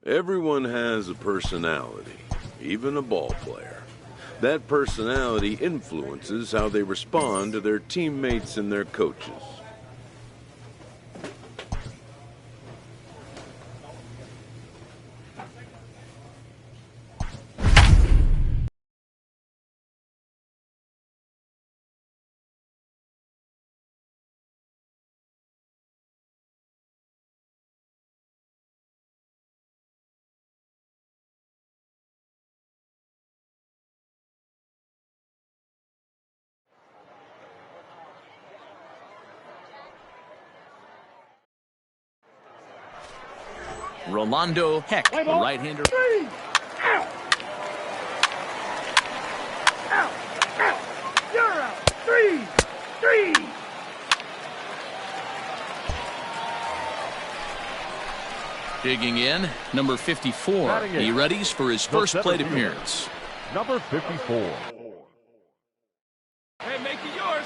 Everyone has a personality, even a ball player. That personality influences how they respond to their teammates and their coaches. Rolando Heck, the right-hander. Out! Out! Out! You're out! Three! Digging in, number 54. He readies for his first plate appearance. Number 54. Hey, make it yours!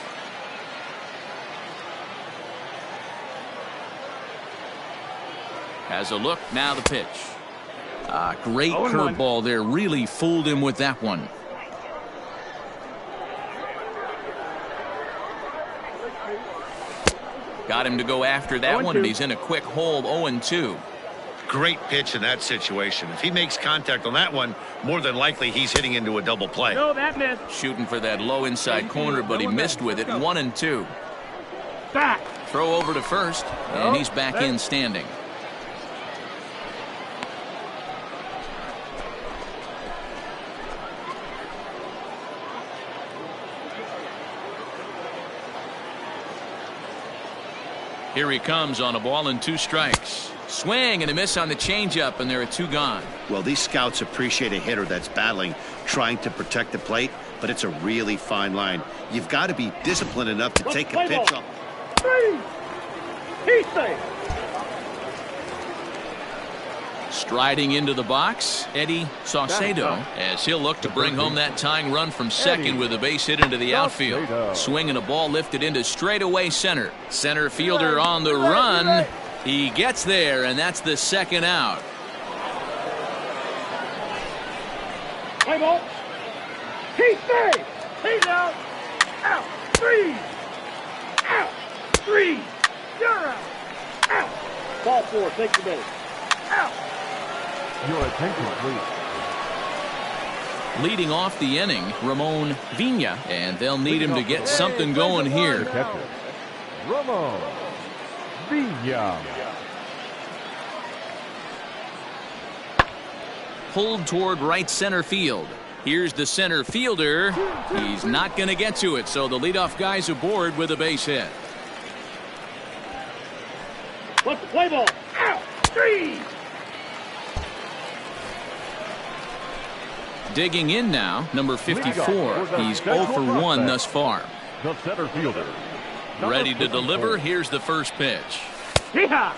Has a look, now the pitch. Great curveball there, really fooled him with that one. Got him to go after that one, and he's in a quick hole, 0-2. Great pitch in that situation. If he makes contact on that one, more than likely he's hitting into a double play. No, that missed. Shooting for that low inside corner, but he missed with it, 1-2. Back. Throw over to first, and he's back in standing. Here he comes on a ball and 2 strikes. Swing and a miss on the changeup, and there are 2 gone. Well, these scouts appreciate a hitter that's battling, trying to protect the plate, but it's a really fine line. You've got to be disciplined enough to take a pitch off. 3. He's safe. Striding into the box, Eddie Saucedo, as he'll look to bring home that tying run from second with a base hit into the outfield. Swinging a ball lifted into straightaway center. Center fielder on the run. He gets there, and that's the second out. Play ball. He's safe. He's out. Out. 3. Out. 3. You're out. Out. Ball 4. Take the base. Out. Your attention, please. Leading off the inning, Ramon Vina, and they'll need him to get something going here. Ramon Vina. Pulled toward right center field. Here's the center fielder. He's not going to get to it, so the leadoff guy's aboard with a base hit. What's the play ball? Out. 3. Digging in now, number 54. He's 0 for 1 thus far. The center fielder. Ready to deliver. Here's the first pitch. Yeehaw!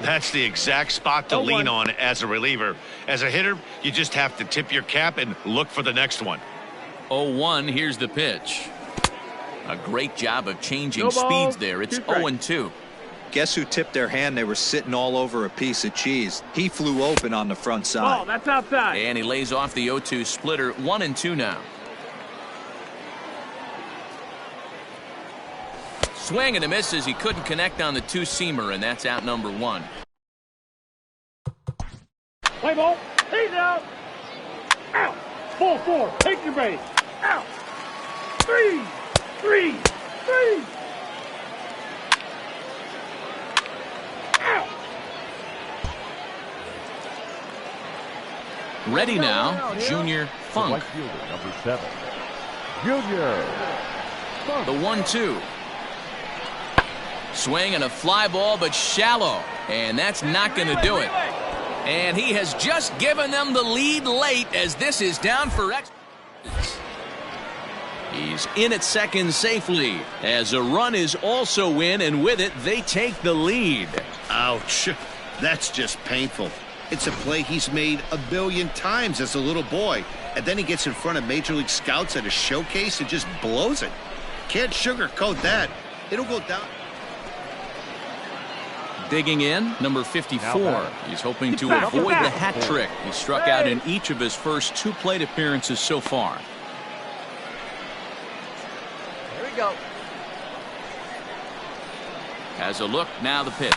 That's the exact spot to lean on as a reliever. As a hitter, you just have to tip your cap and look for the next one. 0-1, here's the pitch. A great job of changing speeds there. It's 0-2. Guess who tipped their hand? They were sitting all over a piece of cheese. He flew open on the front side. Oh, that's outside. And he lays off the 0-2 splitter. 1-2 now. Swing and a miss as he couldn't connect on the 2-seamer, and that's out number 1. Play ball. He's out. Out. Ball 4. Take your base. Out. 3. Ready now, Junior Funk. Right fielder, number 7. Junior Funk. The 1-2. Swing and a fly ball, but shallow. And that's not going to do it. And he has just given them the lead late as this is down for extra. He's in at second safely as a run is also in, and with it, they take the lead. Ouch. That's just painful. It's a play he's made a billion times as a little boy. And then he gets in front of Major League scouts at a showcase and just blows it. Can't sugarcoat that. It'll go down. Digging in, number 54. He's hoping to avoid the hat trick. He struck out in each of his first 2 plate appearances so far. Here we go. Has a look, now the pitch.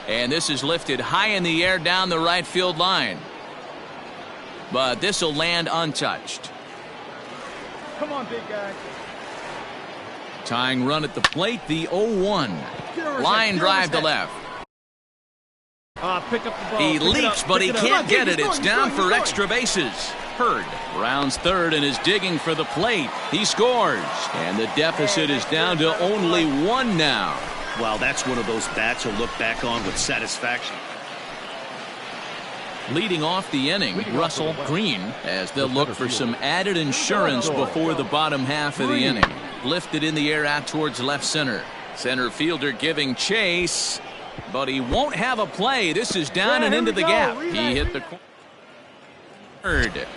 And this is lifted high in the air down the right field line. But this will land untouched. Come on, big guy. Tying run at the plate, the 0-1. Line drive to left. Pick up the ball. He Pick it leaps, up, but pick he it up. can't Come on, get Jake, it. It's he's down for going. extra bases. Hurd rounds third and is digging for the plate. He scores. And the deficit is down to only 1 now. Well, that's one of those bats you'll look back on with satisfaction. Leading off the inning, Russell Green, as they'll look for some added insurance before the bottom half of the inning. Lifted in the air out towards left center. Center fielder giving chase, but he won't have a play. This is down and into the gap. He hit the third.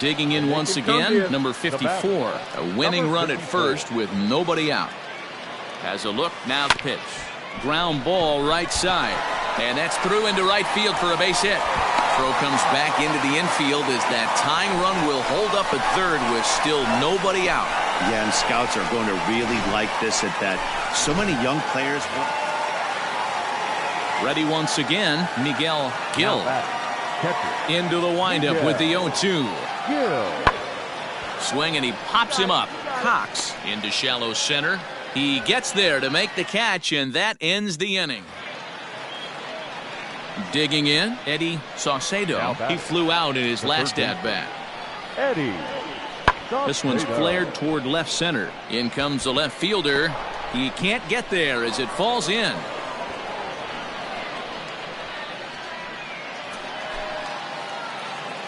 Digging in once again, number 54. A winning run at first with nobody out. Has a look, now the pitch. Ground ball right side. And that's through into right field for a base hit. Throw comes back into the infield as that tying run will hold up at third with still nobody out. Yeah, and scouts are going to really like this at bat. So many young players. Ready once again, Miguel Gil. Into the windup with the 0-2. Swing and he pops him up. Cox into shallow center. He gets there to make the catch, and that ends the inning. Digging in, Eddie Saucedo. He flew out in his last at-bat. This one's flared toward left center. In comes the left fielder. He can't get there as it falls in.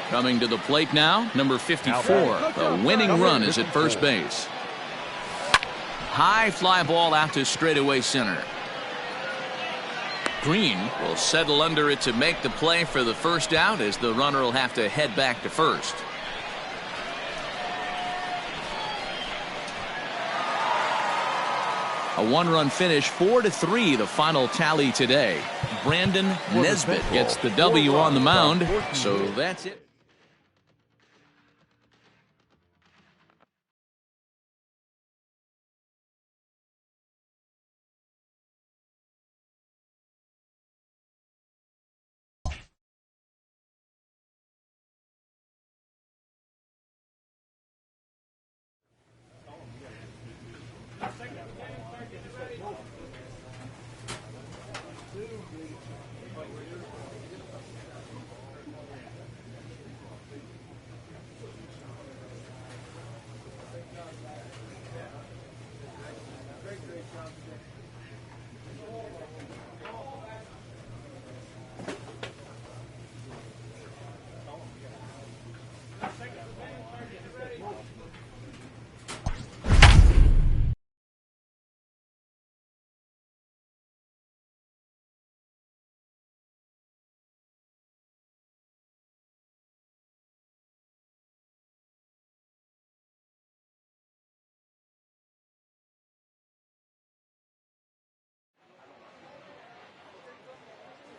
Coming to the plate now, number 54. The winning run is at first base. High fly ball out to straightaway center. Green will settle under it to make the play for the first out as the runner will have to head back to first. A 1-run finish, 4-3, the final tally today. Brandon Nesbitt gets the W on the mound, so that's it.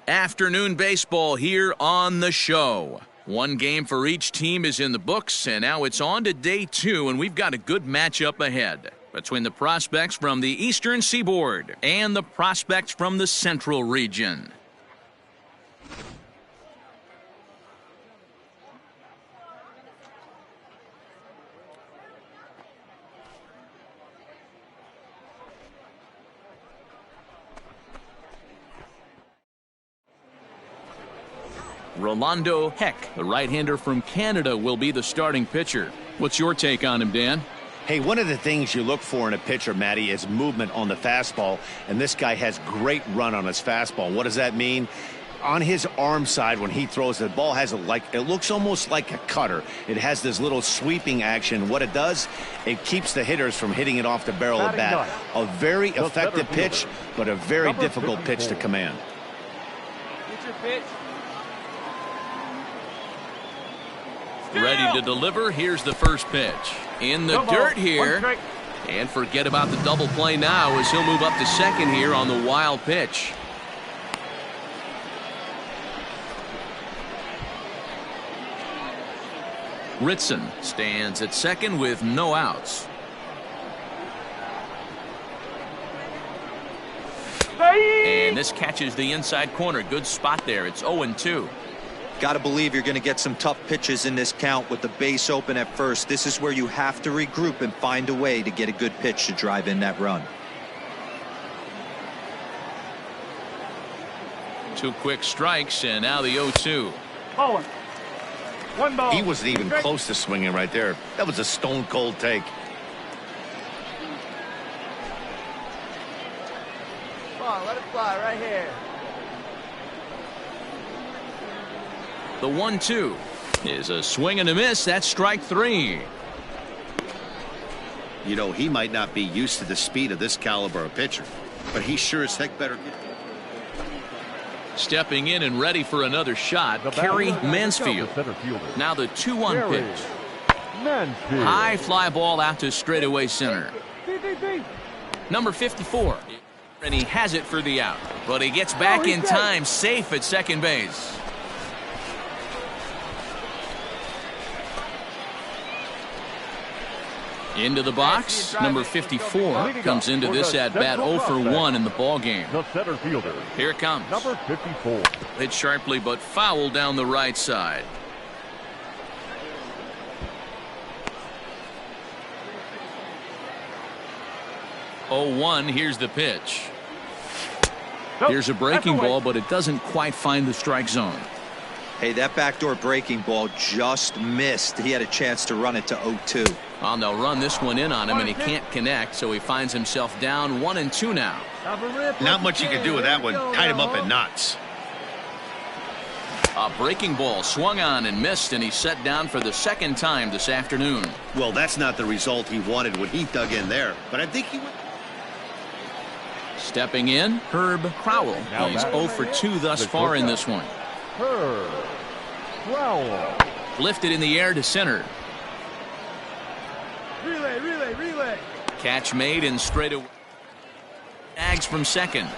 Afternoon baseball here on the show. 1 game for each team is in the books, and now it's on to day 2, and we've got a good matchup ahead between the prospects from the Eastern Seaboard and the prospects from the Central region. Rolando Heck, the right-hander from Canada, will be the starting pitcher. What's your take on him, Dan? Hey, one of the things you look for in a pitcher, Matty, is movement on the fastball, and this guy has great run on his fastball. What does that mean? On his arm side, when he throws, the ball has it looks almost like a cutter. It has this little sweeping action. What it does, it keeps the hitters from hitting it off the barrel of the bat. A very effective pitch, but a very difficult pitch to command. Get your pitch. Ready to deliver. Here's the first pitch. In the dirt here. And forget about the double play now as he'll move up to second here on the wild pitch. Ritson stands at second with no outs. And this catches the inside corner. Good spot there. It's 0-2. Got to believe you're going to get some tough pitches in this count with the base open at first. This is where you have to regroup and find a way to get a good pitch to drive in that run. Two quick strikes, and now the 0-2. Ball. One ball. He wasn't even close to swinging right there. That was a stone cold take. Come on, let it fly right here. The 1-2 is a swing and a miss. That's strike three. You know, he might not be used to the speed of this caliber of pitcher, but he sure as heck better get. Stepping in and ready for another shot, Kerry Mansfield. Now the 2-1 pitch. High fly ball out to straightaway center. Number 54. And he has it for the out. But he gets back in time, safe at second base. Into the box, number 54 comes into this at-bat 0 for 1 in the ball game. The center fielder. Here it comes. Number 54. Hit sharply but foul down the right side. Here's the pitch. Here's a breaking ball, but it doesn't quite find the strike zone. Hey, that backdoor breaking ball just missed. He had a chance to run it to 0-2. Well, they'll run this one in on him, and he can't connect, so he finds himself down 1-2 now. Not much you can do with that one. Tied him up in knots. A breaking ball swung on and missed, and he's set down for the second time this afternoon. Well, that's not the result he wanted when he dug in there, but I think he would. Stepping in, Herb Crowell. He's 0 for 2 thus far in this one. Herb Crowell. Lifted in the air to center. Relay. Catch made and straight away. Tags from second.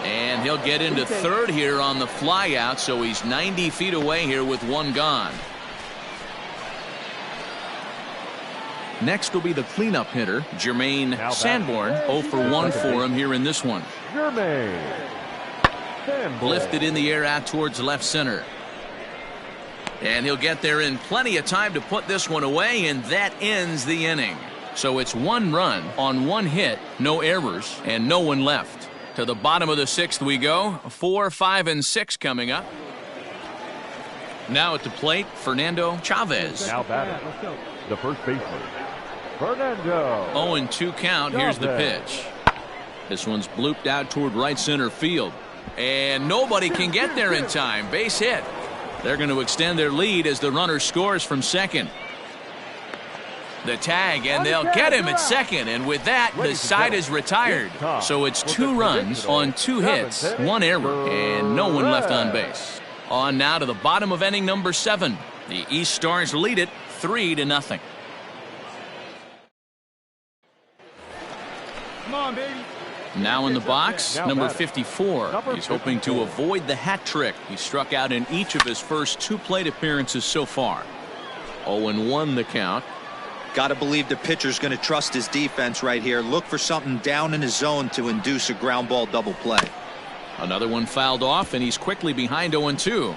And he'll get into third here on the fly out, so he's 90 feet away here with one gone. Next will be the cleanup hitter, Jermaine Sanborn. 0 for 1 for him here in this one. Jermaine Sanborn. Lifted in the air out towards left center. And he'll get there in plenty of time to put this one away, and that ends the inning. So it's 1 run on 1 hit, no errors, and no one left. To the bottom of the 6th we go. 4, 5, and 6 coming up. Now at the plate, Fernando Chavez. Now batting, the first baseman, Fernando. 0-2 count. Here's the pitch. This one's blooped out toward right center field. And nobody can get there in time. Base hit. They're going to extend their lead as the runner scores from second. The tag, and they'll get him at second. And with that, the side is retired. So it's 2 runs on 2 hits, 1 error, and no one left on base. On now to the bottom of inning number 7. The East Stars lead it 3-0. Come on, baby. Now in the box, number 54. He's hoping to avoid the hat trick. He struck out in each of his first 2 plate appearances so far. 0-1 the count. Got to believe the pitcher's going to trust his defense right here. Look for something down in his zone to induce a ground ball double play. Another one fouled off, and he's quickly behind 0-2.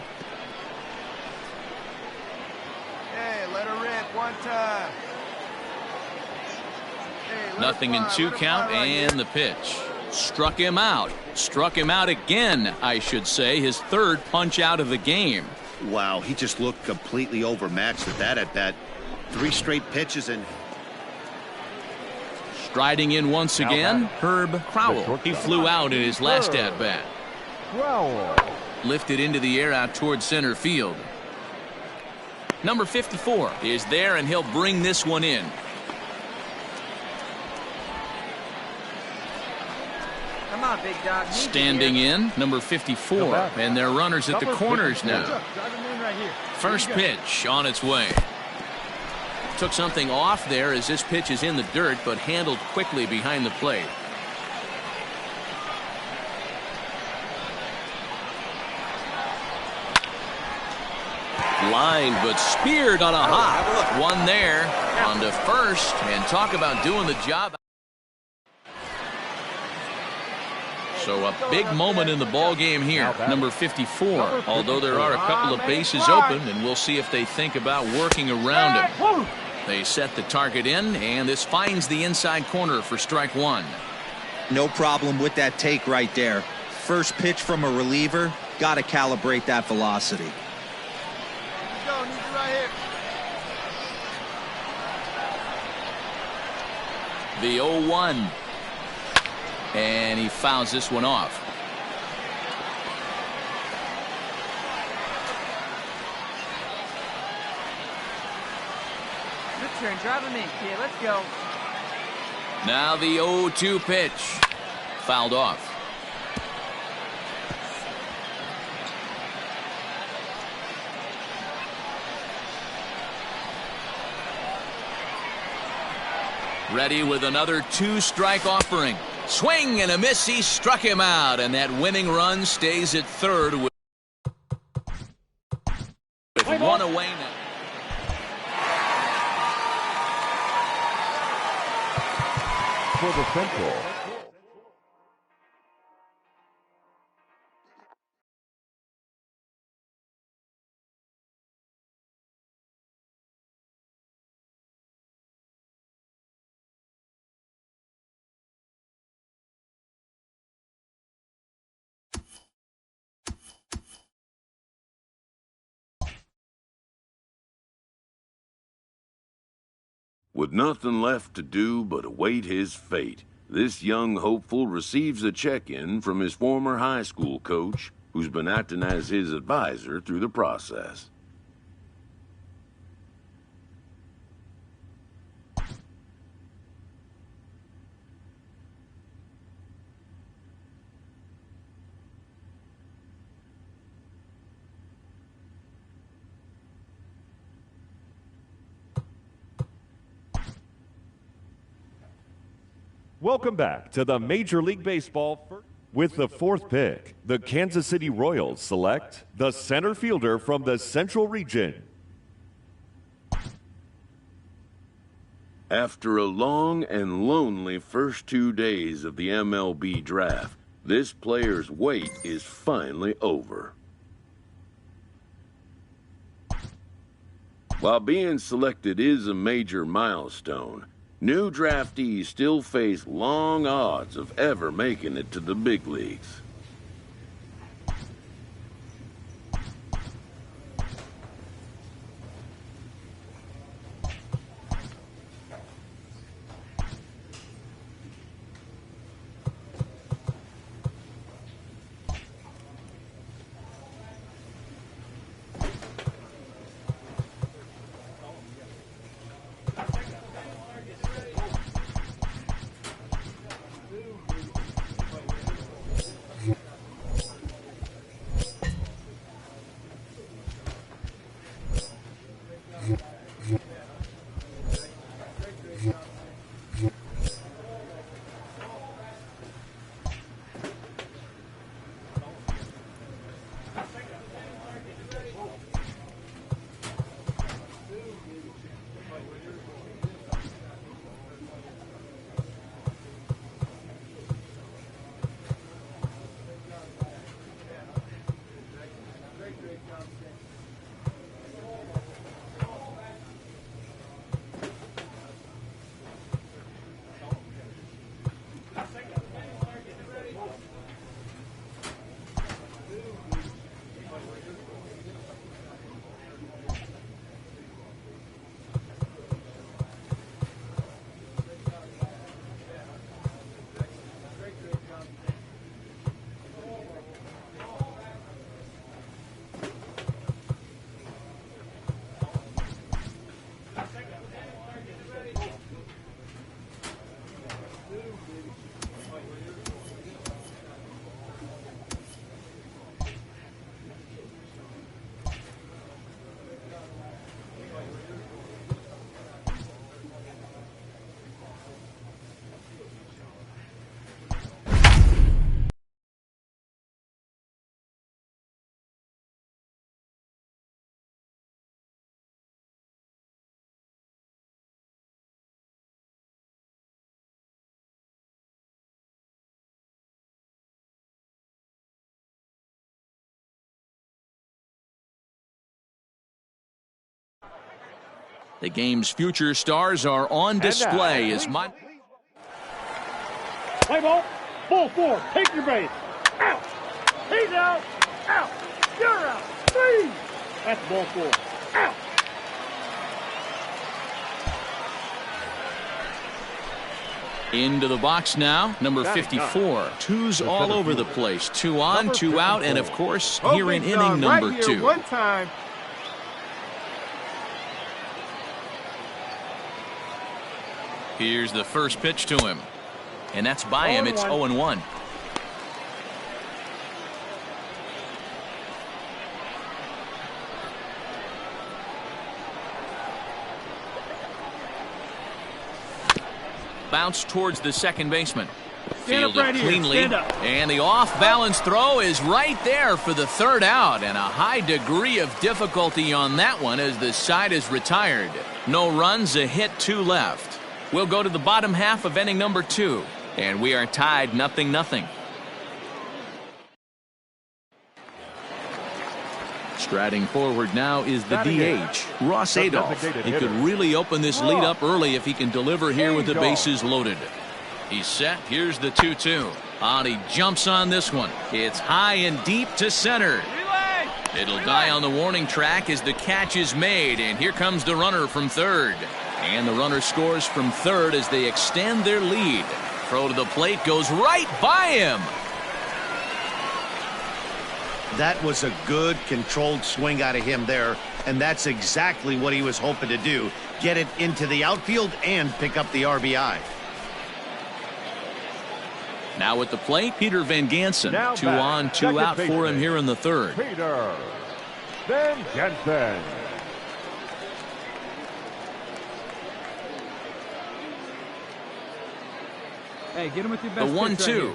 Hey, let her rip one time. Nothing in 2 count, and the pitch. Struck him out. Struck him out again, I should say. His 3rd punch out of the game. Wow, he just looked completely overmatched at that at-bat. 3 straight pitches and striding in once again, Herb Crowell. He flew out in his last at-bat. Lifted into the air out towards center field. Number 54 is there, and he'll bring this one in. Come on, big dog. Standing in, number 54, and their runners at the corners now. First pitch on its way. Took something off there as this pitch is in the dirt, but handled quickly behind the plate. Line, but speared on a hop. One there on to first, and talk about doing the job. So a big moment in the ball game here. Number 54, although there are a couple of bases open, and we'll see if they think about working around it. They set the target in, and this finds the inside corner for strike one. No problem with that take right there. First pitch from a reliever, got to calibrate that velocity. Go, need you right here. The 0-1. And he fouls this one off. Good turn. Drive him in, kid. Let's go. Now the 0-2 pitch. Fouled off. Ready with another two-strike offering. Swing and a miss. He struck him out, and that winning run stays at third with one away now. For the Central. With nothing left to do but await his fate, this young hopeful receives a check-in from his former high school coach, who's been acting as his advisor through the process. Welcome back to the Major League Baseball. With the fourth pick, the Kansas City Royals select the center fielder from the Central Region. After a long and lonely first 2 days of the MLB draft, this player's wait is finally over. While being selected is a major milestone, new draftees still face long odds of ever making it to the big leagues. The game's future stars are on display as my... Play ball. Ball 4. Take your base. Out. He's out. Out. You're out. 3. That's ball 4. Out. Into the box now, number 54. Twos all over the place. 2 on, 2 out, and of course, here in inning number 2. One time. Here's the first pitch to him. And that's by him. It's 0-1. Bounce towards the second baseman. Fielded cleanly. And the off-balance throw is right there for the third out. And a high degree of difficulty on that one as the side is retired. No runs, a hit, 2 left. We'll go to the bottom half of inning number 2. And we are tied 0-0. Striding forward now is the DH, Ross Adolph. He could really open this lead up early if he can deliver here with the bases loaded. He's set. Here's the 2-2. And he jumps on this one. It's high and deep to center. It'll die on the warning track as the catch is made. And here comes the runner from third. And the runner scores from third as they extend their lead. Throw to the plate goes right by him. That was a good, controlled swing out of him there, and that's exactly what he was hoping to do. Get it into the outfield and pick up the RBI. Now at the plate, Peter Van Gansen. 2 on, 2 out for him here in the third. Peter Van Gansen. Hey, get him with your The best 1-2.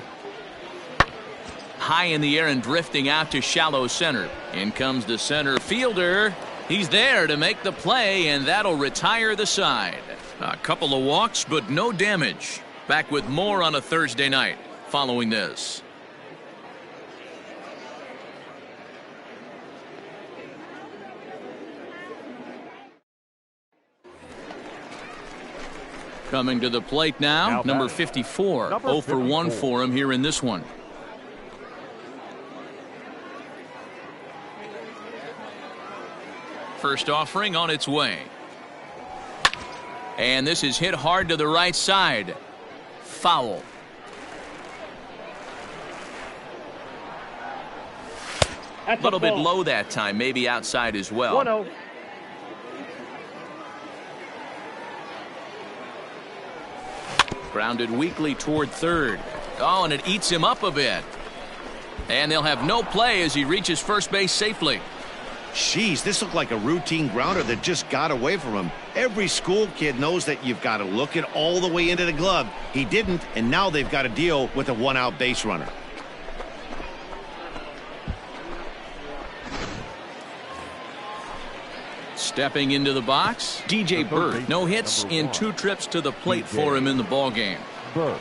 High in the air and drifting out to shallow center. In comes the center fielder. He's there to make the play, and that'll retire the side. A couple of walks, but no damage. Back with more on a Thursday night following this. Coming to the plate now number 54. 0 for 1 for him here in this one. First offering on its way. And this is hit hard to the right side. Foul. A little bit low that time, maybe outside as well. 1-0. Grounded weakly toward third. Oh, and it eats him up a bit. And they'll have no play as he reaches first base safely. Jeez, this looked like a routine grounder that just got away from him. Every school kid knows that you've got to look it all the way into the glove. He didn't, and now they've got to deal with a 1-out base runner. Stepping into the box, DJ Bird. No hits in 2 trips to the plate for him in the ballgame. Bird.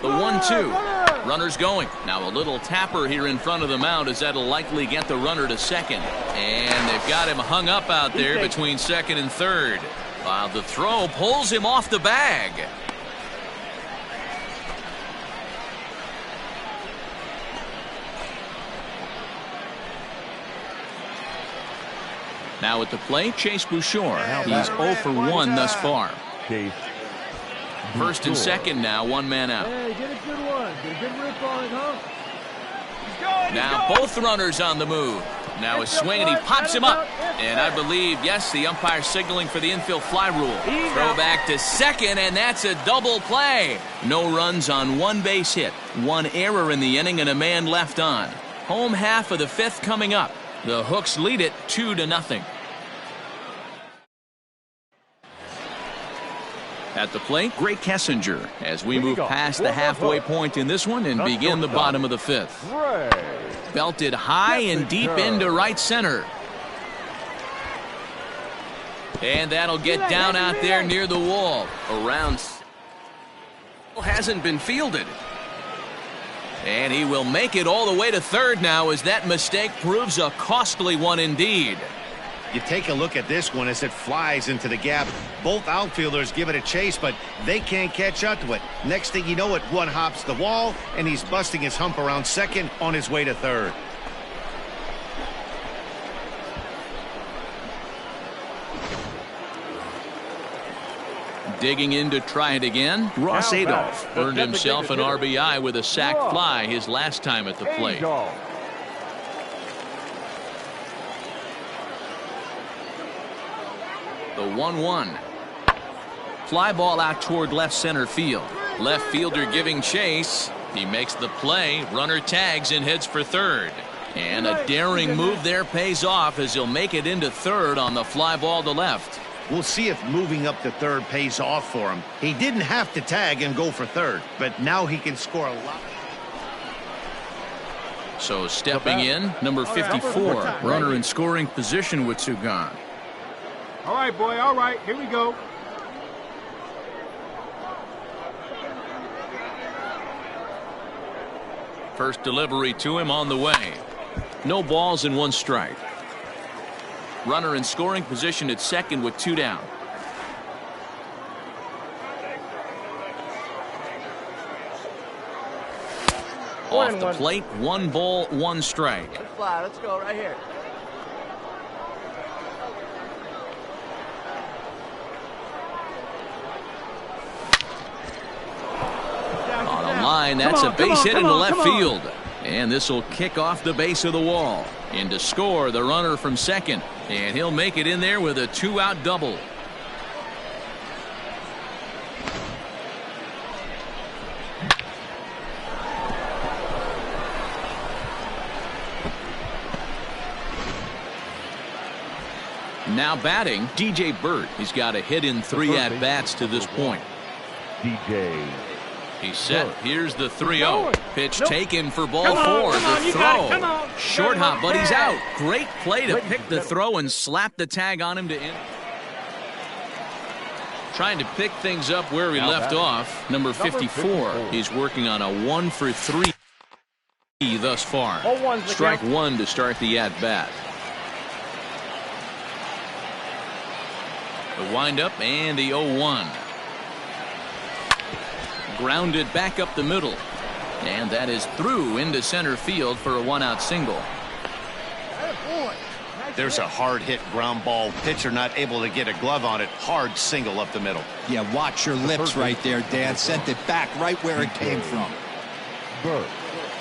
The 1-2. Runner's going. Now a little tapper here in front of the mound as that'll likely get the runner to second. And they've got him hung up out there between second and third. While the throw pulls him off the bag. Now at the plate, Chase Bouchard. He's 0 for 1 thus far. Chase. First and second now, 1 man out. Hey, get a good one. Get a good rip on it, huh? Now both runners on the move. Now a swing and he pops him up. And I believe, yes, the umpire signaling for the infield fly rule. Throw back to second, and that's a double play. No runs on 1 base hit. 1 error in the inning and a man left on. Home half of the 5th coming up. The Hooks lead it 2-0. At the plate, Gray Kessinger as we move past the halfway point in this one and begin the bottom of the 5th. Belted high and deep into right center. And that'll get down out there near the wall. Around hasn't been fielded. And he will make it all the way to third now as that mistake proves a costly one indeed. You take a look at this one as it flies into the gap. Both outfielders give it a chase, but they can't catch up to it. Next thing you know, it one hops the wall, and he's busting his hump around second on his way to third. Digging in to try it again, Ross Adolph earned himself an RBI with a sac fly his last time at the plate. The 1-1. Fly ball out toward left center field. Left fielder giving chase. He makes the play. Runner tags and heads for third. And a daring move there pays off as he'll make it into third on the fly ball to left. We'll see if moving up to third pays off for him. He didn't have to tag and go for third, but now he can score a lot. So stepping in, number 54, runner in scoring position with two gone. All right, boy, all right, here we go. First delivery to him on the way. No balls and one strike. Runner in scoring position at second with two down. Off the plate, 1 ball, 1 strike. Let's fly. Let's go right here. On a line, that's a base hit into left field. And this will kick off the base of the wall. In to score, the runner from second. And he'll make it in there with a 2-out double. Now batting, DJ Burt. He's got a hit in 3 at-bats to this point. DJ. He's set. Here's the 3-0. Pitch taken for ball 4. The throw. Short hop, but he's out. Great play to pick the throw and slap the tag on him to end. Trying to pick things up where he left off. Number 54. He's working on a 1-for-3 thus far. Strike 1 to start the at-bat. The windup and the 0-1. Grounded back up the middle. And that is through into center field for a 1-out single. There's a hard hit ground ball. Pitcher not able to get a glove on it. Hard single up the middle. Yeah, watch your lips right there, Dan. Sent it back right where it came from.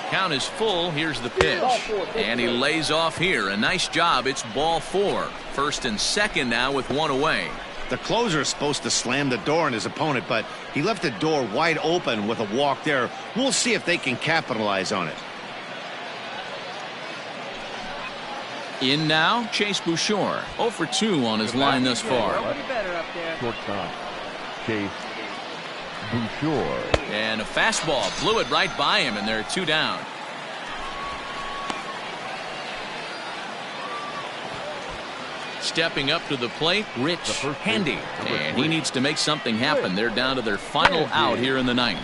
Count is full. Here's the pitch. And he lays off here. A nice job. It's ball 4. First and second now with 1 away. The closer is supposed to slam the door on his opponent, but he left the door wide open with a walk there. We'll see if they can capitalize on it. In now, Chase Bouchard. 0 for 2 on his line thus far. Shortstop, Chase Bouchard. And a fastball blew it right by him, and they're 2 down. Stepping up to the plate, Rich Handy. And he needs to make something happen. They're down to their final out here in the 9th.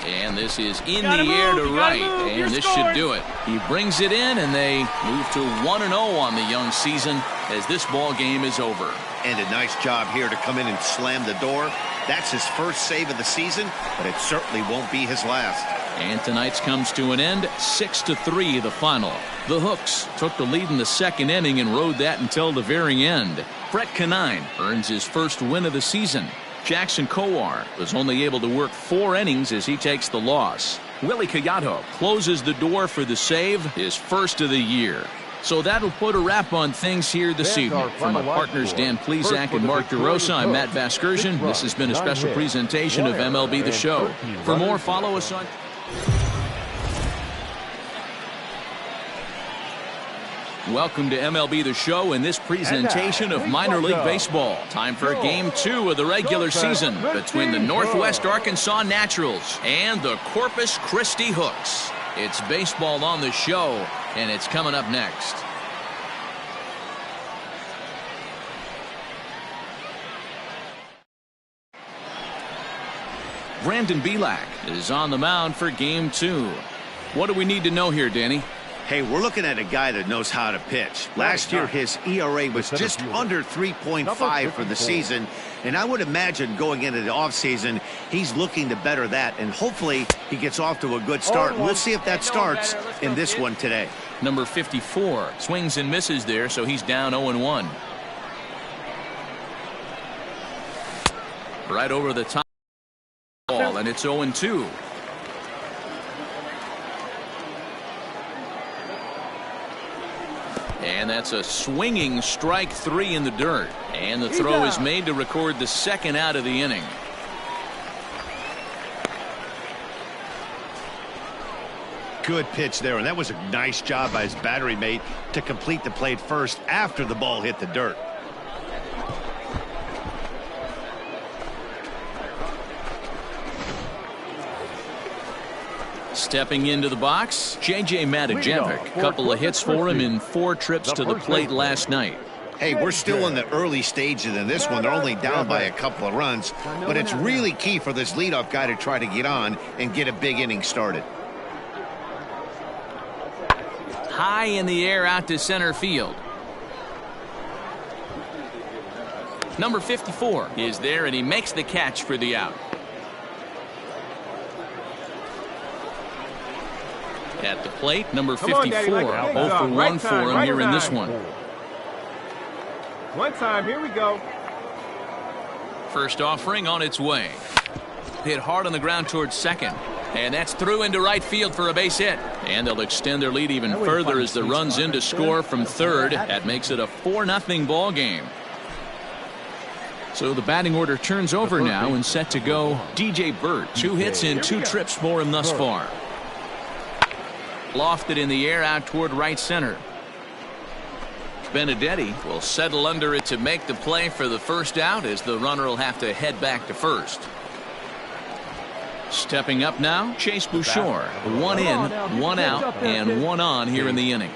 And this is in the air to right. And this should do it. He brings it in, and they move to 1-0 on the young season as this ball game is over. And a nice job here to come in and slam the door. That's his first save of the season, but it certainly won't be his last. And tonight's comes to an end, 6-3 the final. The Hooks took the lead in the second inning and rode that until the very end. Brett Canine earns his first win of the season. Jackson Kowar was only able to work 4 innings as he takes the loss. Willie Collado closes the door for the save, his first of the year. So that'll put a wrap on things here this evening. From my partners Dan Plesac and Mark DeRosa, I'm Matt Vasgersian. This has been a special presentation of MLB The Show. For more, follow us on... Welcome to MLB The Show in this presentation of minor league baseball. Time for game 2 of the regular season between the Northwest Arkansas Naturals and the Corpus Christi Hooks. It's baseball on the show, and it's coming up next. Brandon Belak is on the mound for game 2. What do we need to know here, Danny? Hey, we're looking at a guy that knows how to pitch. Last year, his ERA was just under 3.5 for the season, and I would imagine going into the offseason, he's looking to better that, and hopefully he gets off to a good start. We'll see if that starts in this one today. Number 54 swings and misses there, so he's down 0-1. Right over the top ball, and it's 0-2. And that's a swinging strike 3 in the dirt. And the throw is made to record the second out of the inning. Good pitch there, and that was a nice job by his battery mate to complete the play first after the ball hit the dirt. Stepping into the box, J.J. Matijevic. Couple of hits for him in 4 trips to the plate last night. Hey, we're still in the early stages in this one. They're only down by a couple of runs, but it's really key for this leadoff guy to try to get on and get a big inning started. High in the air out to center field. Number 54 is there, and he makes the catch for the out. At the plate, number 54, 0 for 1 for him here in this one. One time, here we go. First offering on its way. Hit hard on the ground towards second. And that's through into right field for a base hit. And they'll extend their lead even further as the runs in to score from third. That makes it a 4-0 ball game. So the batting order turns over now and set to go DJ Burt. 2 hits and 2 trips for him thus far. Lofted in the air out toward right center. Benedetti will settle under it to make the play for the first out, as the runner will have to head back to first. Stepping up now, Chase Bouchard. 1 in, 1 out, and 1 on here in the inning.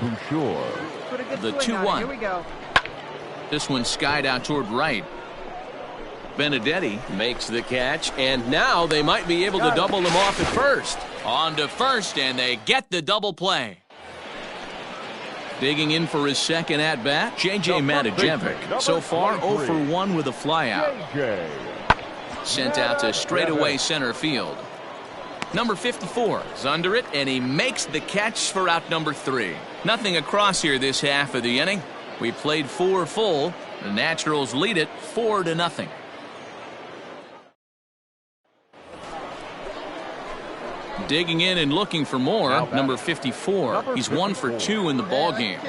The 2-1. This one skied out toward right. Benedetti makes the catch, and now they might be able to double them off at first. On to first, and they get the double play. Digging in for his second at-bat, J.J. Matijevic. So far, 0 for 1 with a flyout. Sent out to straightaway center field. Number 54 is under it, and he makes the catch for out number 3. Nothing across here this half of the inning. We played 4 full. The Naturals lead it 4-0. Digging in and looking for more, number 54. He's 1 for 2 in the ball game.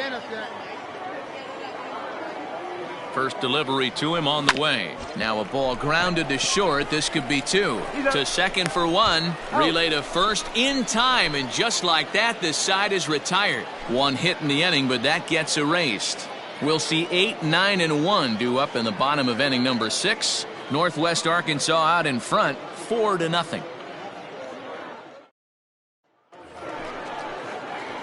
First delivery to him on the way. Now a ball grounded to short. This could be 2. To second for 1. Relay to first in time, and just like that, this side is retired. 1 hit in the inning, but that gets erased. We'll see 8, 9, and 1 due up in the bottom of inning number 6. Northwest Arkansas out in front, 4-0.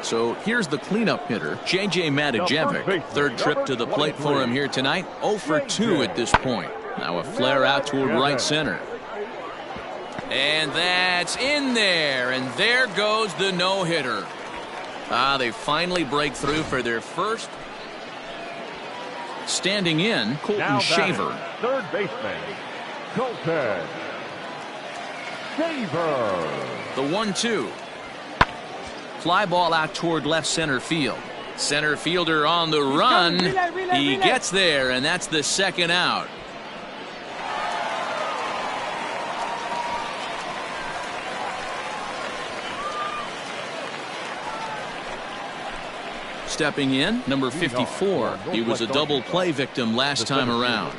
So here's the cleanup hitter, J.J. Matijevic. Third trip to the plate for him here tonight. 0 for 2 at this point. Now a flare out toward right center. And that's in there. And there goes the no-hitter. They finally break through for their first. Standing in, Colton Shaver. Third baseman, Colton Shaver. The 1-2. Fly ball out toward left center field. Center fielder on the run. He gets there, and that's the second out. Stepping in, number 54. He was a double play victim last time around.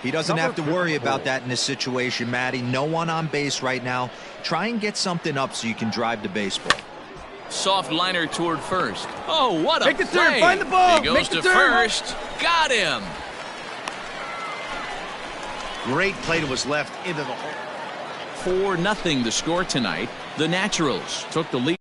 He doesn't have to worry about that in this situation, Matty. No one on base right now. Try and get something up so you can drive the baseball. Soft liner toward first. Oh, what a Make the play. turn, find the ball. He goes Make the to turn. first. Got him. Great play that was left into the hole. 4-0 the score tonight. The Naturals took the lead.